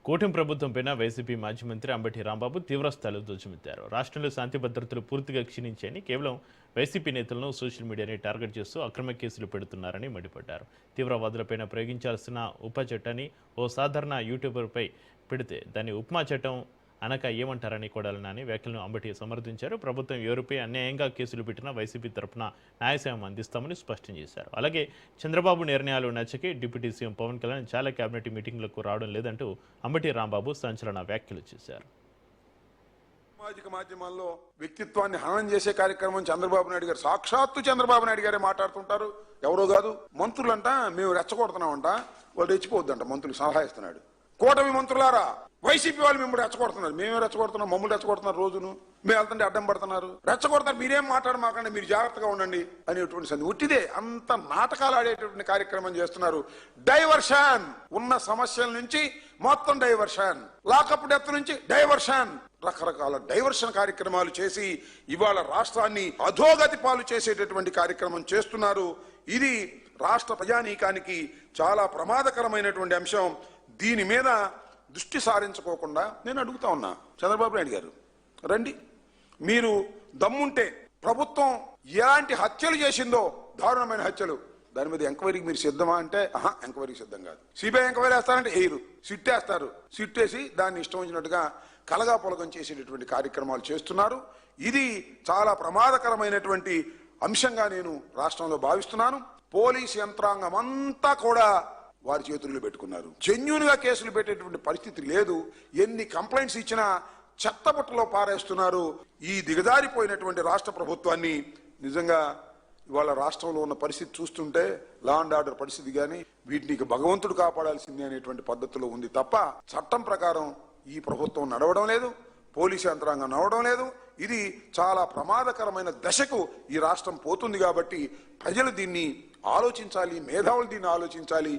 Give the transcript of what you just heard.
కూటమి ప్రభుత్వంపైన వైసీపీ మాజీ మంత్రి అంబటి రాంబాబు తీవ్రస్థాయిలో ధ్వజమెత్తారు. రాష్ట్రంలో శాంతి భద్రతలు పూర్తిగా క్షీణించాయని, కేవలం వైసీపీ నేతలను సోషల్ మీడియాని టార్గెట్ చేస్తూ అక్రమ కేసులు పెడుతున్నారని మండిపడ్డారు. తీవ్రవాదులపైన ప్రయోగించాల్సిన ఉప చట్టాన్ని ఓ సాధారణ యూట్యూబర్పై పెడితే దాన్ని ఉపమా చట్టం అనక ఏమంటారని కొడాలి నాని వ్యాఖ్యలను అంబటి సమర్థించారు. ప్రభుత్వం ఎవరిపై అన్యాయంగా కేసులు పెట్టినా వైసీపీ తరఫున న్యాయసేవం అందిస్తామని స్పష్టం చేశారు. అలాగే చంద్రబాబు నిర్ణయాలు నచ్చకి డిప్యూటీ సీఎం పవన్ కళ్యాణ్ చాలా కేబినెట్ మీటింగ్లకు రావడం లేదంటూ అంబటి రాంబాబు సంచలన వ్యాఖ్యలు చేశారు. సామాజిక మాధ్యమాల్లో వ్యక్తిత్వాన్ని హననం చేసే కార్యక్రమం చంద్రబాబు నాయుడు గారు, సాక్షాత్తు చంద్రబాబు నాయుడు గారే మాట్లాడుతుంటారు. ఎవరో కాదు, మంత్రులంట మేము రెచ్చగొడుతున్నామంట, వాళ్ళు రెచ్చిపోవద్దంట, మంత్రులు సలహా ఇస్తున్నాడు. కూటమి మంత్రులారా, వైసీపీ వాళ్ళు మిమ్మల్ని రెచ్చగొడుతున్నారు. మేమే రెచ్చగొడుతున్నాం, మమ్మల్ని రెచ్చగొడుతున్నారు. రోజును మేము వెళ్తుంటే అడ్డం పడుతున్నారు, రెచ్చగొడతారు, మీరేం మాట్లాడమాకండి, మీరు జాగ్రత్తగా ఉండండి అనేటువంటి సంది ఉట్టిదే. అంత నాటకాలు ఆడేటటువంటి కార్యక్రమం చేస్తున్నారు. డైవర్షన్, ఉన్న సమస్యల నుంచి మొత్తం డైవర్షన్, లాకప్ డెత్ నుంచి డైవర్షన్, రకరకాల డైవర్షన్ కార్యక్రమాలు చేసి ఇవాళ రాష్ట్రాన్ని అధోగతి పాలు చేసేటటువంటి కార్యక్రమం చేస్తున్నారు. ఇది రాష్ట్ర ప్రజానీకానికి చాలా ప్రమాదకరమైనటువంటి అంశం. దీని మీద దృష్టి సారించుకోకుండా నేను అడుగుతా ఉన్నా, చంద్రబాబు నాయుడు గారు రండి, మీరు దమ్ముంటే ప్రభుత్వం ఎలాంటి హత్యలు చేసిందో, దారుణమైన హత్యలు, దాని మీద ఎంక్వైరీకి మీరు సిద్ధమా అంటే ఎంక్వైరీకి సిద్ధం కాదు. సిబిఐ ఎంక్వైరీ వేస్తారంటే వేయరు, సిట్ వేస్తారు. సిట్ వేసి దాన్ని ఇష్టం వచ్చినట్టుగా కలగాపొలగం చేసేటటువంటి కార్యక్రమాలు చేస్తున్నారు. ఇది చాలా ప్రమాదకరమైనటువంటి అంశంగా నేను రాష్ట్రంలో భావిస్తున్నాను. పోలీస్ యంత్రాంగం అంతా కూడా వారి చేతుల్లో పెట్టుకున్నారు. జెన్యూన్ గా కేసులు పెట్టేటువంటి పరిస్థితి లేదు. ఎన్ని కంప్లైంట్స్ ఇచ్చినా చెత్తబుట్టలో పారేస్తున్నారు. ఈ దిగజారిపోయినటువంటి రాష్ట్ర ప్రభుత్వాన్ని నిజంగా ఇవాళ రాష్ట్రంలో ఉన్న పరిస్థితి చూస్తుంటే, లా అండ్ ఆర్డర్ పరిస్థితి కానీ వీటిని భగవంతుడు కాపాడాల్సిందే అనేటువంటి పద్ధతిలో ఉంది తప్ప చట్టం ప్రకారం ఈ ప్రభుత్వం నడవడం లేదు, పోలీసు యంత్రాంగం నడవడం లేదు. ఇది చాలా ప్రమాదకరమైన దశకు ఈ రాష్ట్రం పోతుంది. కాబట్టి ప్రజలు దీన్ని ఆలోచించాలి, మేధావులు దీన్ని ఆలోచించాలి.